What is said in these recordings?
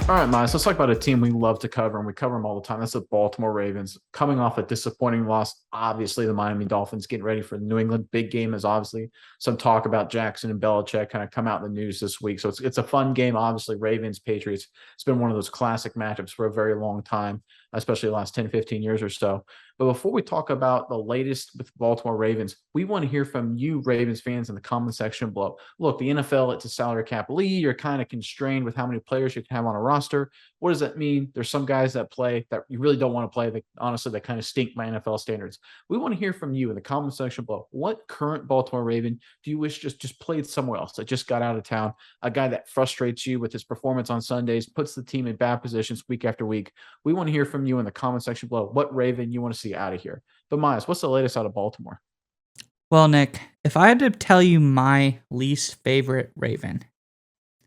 All right, Miles, let's talk about a team we love to cover, and we cover them all the time. That's the Baltimore Ravens. Coming off a disappointing loss, obviously, the Miami Dolphins getting ready for the New England. Big game is obviously some talk about Jackson and Belichick kind of come out in the news this week. So it's a fun game, obviously. Ravens, Patriots. It's been one of those classic matchups for a very long time, especially the last 10, 15 years or so. But before we talk about the latest with Baltimore Ravens, we want to hear from you, Ravens fans, in the comment section below. Look, the NFL, it's a salary cap league. You're kind of constrained with how many players you can have on a roster. What does that mean? There's some guys that play that you really don't want to play that honestly that kind of stink by NFL standards. We want to hear from you in the comment section below. What current Baltimore Raven do you wish just played somewhere else that just got out of town? A guy that frustrates you with his performance on Sundays, puts the team in bad positions week after week. We want to hear from you in the comment section below. What Raven you want to see out of here? But Myers, what's the latest out of Baltimore? Well, Nick, if I had to tell you my least favorite Raven,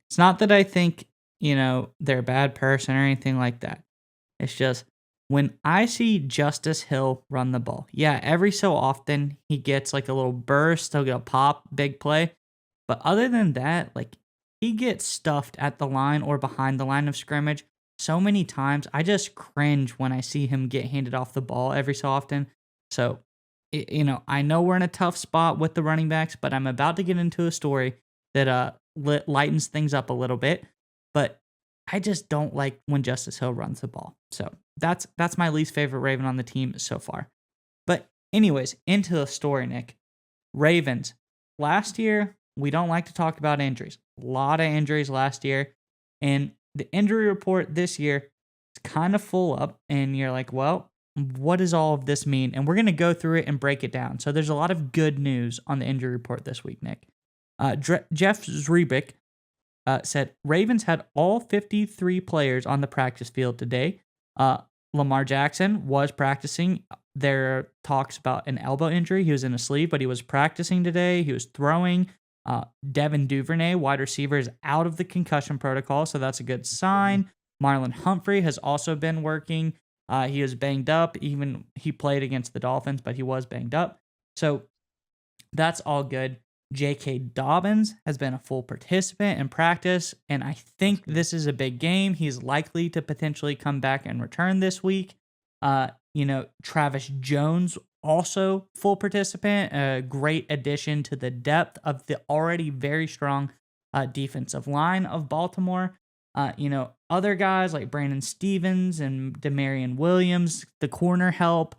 it's not that I think, they're a bad person or anything like that. It's just when I see Justice Hill run the ball, yeah, every so often he gets like a little burst, he'll get a pop, big play. But other than that, like he gets stuffed at the line or behind the line of scrimmage so many times. I just cringe when I see him get handed off the ball every so often. So, I know we're in a tough spot with the running backs, but I'm about to get into a story that lightens things up a little bit. But I just don't like when Justice Hill runs the ball. So that's my least favorite Raven on the team so far. But anyways, into the story, Nick. Ravens. Last year, we don't like to talk about injuries. A lot of injuries last year. And the injury report this year is kind of full up. And you're like, well, what does all of this mean? And we're going to go through it and break it down. So there's a lot of good news on the injury report this week, Nick. Jeff Zrebick said Ravens had all 53 players on the practice field today. Lamar Jackson was practicing. There are talks about an elbow injury. He was in a sleeve, but he was practicing today. He was throwing. Devin Duvernay, wide receiver, is out of the concussion protocol, so that's a good sign. Marlon Humphrey has also been working. He was banged up. Even he played against the Dolphins, but he was banged up. So that's all good. J.K. Dobbins has been a full participant in practice, and I think this is a big game. He's likely to potentially come back and return this week. Travis Jones, also full participant, a great addition to the depth of the already very strong defensive line of Baltimore. Other guys like Brandon Stevens and Demarion Williams, the corner help,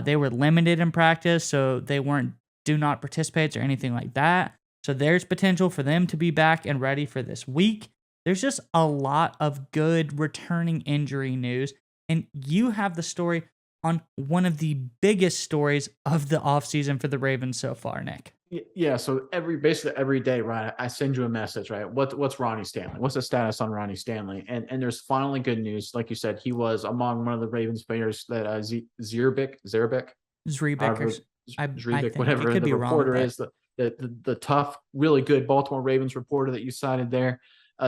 they were limited in practice, so they weren't do not participate or anything like that. So there's potential for them to be back and ready for this week. There's just a lot of good returning injury news. And you have the story on one of the biggest stories of the offseason for the Ravens so far, Nick. Yeah, so basically every day, right? I send you a message, right? What's Ronnie Stanley? What's the status on Ronnie Stanley? And there's finally good news. Like you said, he was among one of the Ravens players that Zerbeck, however, Zrebick, I Zrebick, think. It whatever could the be wrong, reporter but is, the tough, really good Baltimore Ravens reporter that you cited there,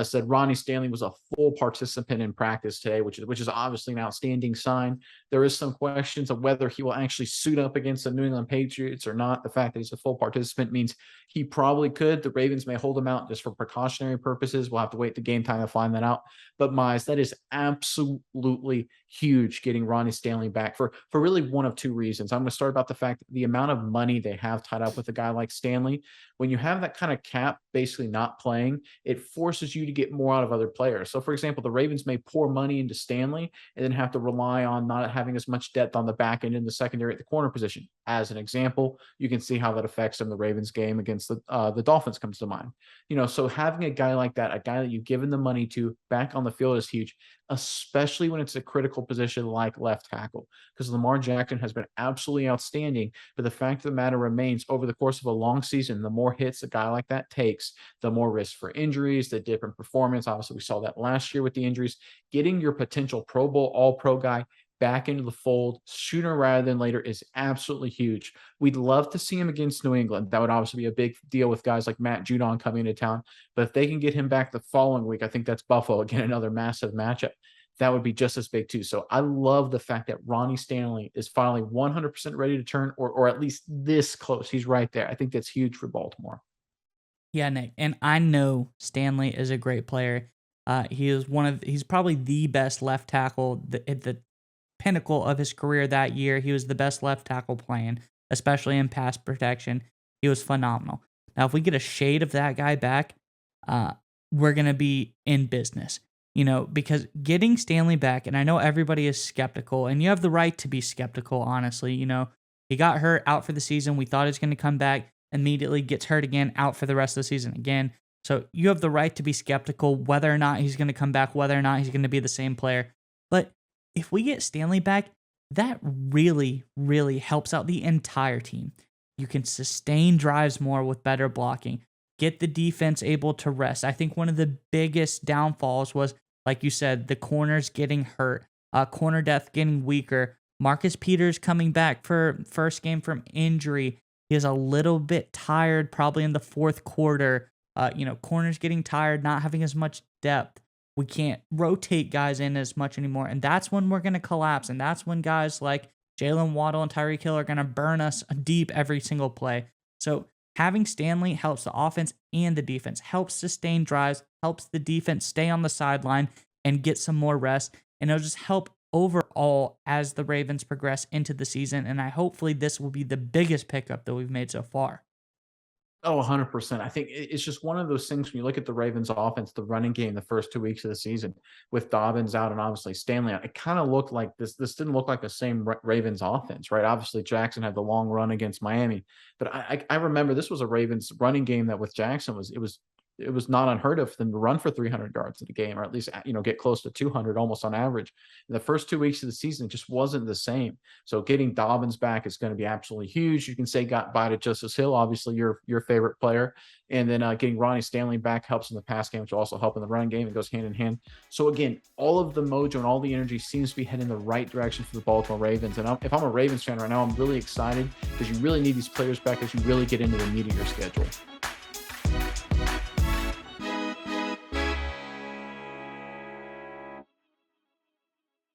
said Ronnie Stanley was a full participant in practice today, which is obviously an outstanding sign. There is some questions of whether he will actually suit up against the New England Patriots or not. The fact that he's a full participant means he probably could. The Ravens may hold him out just for precautionary purposes. We'll have to wait the game time to find that out. But Mize, that is absolutely huge getting Ronnie Stanley back for really one of two reasons. I'm going to start about the fact that the amount of money they have tied up with a guy like Stanley. When you have that kind of cap basically not playing, it forces you to get more out of other players. So, for example, the Ravens may pour money into Stanley and then have to rely on not having as much depth on the back end in the secondary at the corner position. As an example, you can see how that affects them. The Ravens game against the Dolphins comes to mind. So having a guy like that, a guy that you've given the money to back on the field is huge, especially when it's a critical position like left tackle, because Lamar Jackson has been absolutely outstanding. But the fact of the matter remains, over the course of a long season, the more hits a guy like that takes, the more risk for injuries, the different performance. Obviously, we saw that last year with the injuries. Getting your potential Pro Bowl, All Pro guy back into the fold sooner rather than later is absolutely huge. We'd love to see him against New England. That would obviously be a big deal with guys like Matt Judon coming into town. But if they can get him back the following week, I think that's Buffalo again, another massive matchup. That would be just as big too. So I love the fact that Ronnie Stanley is finally 100% ready to turn, or at least this close. He's right there. I think that's huge for Baltimore. yeah, Nick. And I know Stanley is a great player. He's probably the best left tackle at the pinnacle of his career that year. He was the best left tackle playing, especially in pass protection. He was phenomenal. Now, if we get a shade of that guy back, uh, we're going to be in business, because getting Stanley back, and I know everybody is skeptical, and you have the right to be skeptical, honestly. He got hurt out for the season. We thought he was going to come back, immediately gets hurt again, out for the rest of the season again. So you have the right to be skeptical whether or not he's going to come back, whether or not he's going to be the same player. But if we get Stanley back, that really, really helps out the entire team. You can sustain drives more with better blocking, get the defense able to rest. I think one of the biggest downfalls was, like you said, the corners getting hurt, corner depth getting weaker. Marcus Peters coming back for first game from injury. He is a little bit tired, probably in the fourth quarter. Corners getting tired, not having as much depth. We can't rotate guys in as much anymore. And that's when we're going to collapse. And that's when guys like Jalen Waddle and Tyreek Hill are going to burn us deep every single play. So having Stanley helps the offense and the defense, helps sustain drives, helps the defense stay on the sideline and get some more rest. And it'll just help overall as the Ravens progress into the season. And hopefully this will be the biggest pickup that we've made so far. Oh, 100%. I think it's just one of those things when you look at the Ravens offense, the running game, the first 2 weeks of the season with Dobbins out and obviously Stanley out, it kind of looked like this didn't look like the same Ravens offense, right? Obviously Jackson had the long run against Miami, but I remember this was a Ravens running game that with Jackson it was not unheard of for them to run for 300 yards in a game, or at least, get close to 200 almost on average. In the first 2 weeks of the season, it just wasn't the same. So getting Dobbins back is going to be absolutely huge. You can say got by to Justice Hill, obviously your favorite player. And then getting Ronnie Stanley back helps in the pass game, which will also help in the run game. It goes hand in hand. So again, all of the mojo and all the energy seems to be heading in the right direction for the Baltimore Ravens. And if I'm a Ravens fan right now, I'm really excited because you really need these players back as you really get into the meat of your schedule.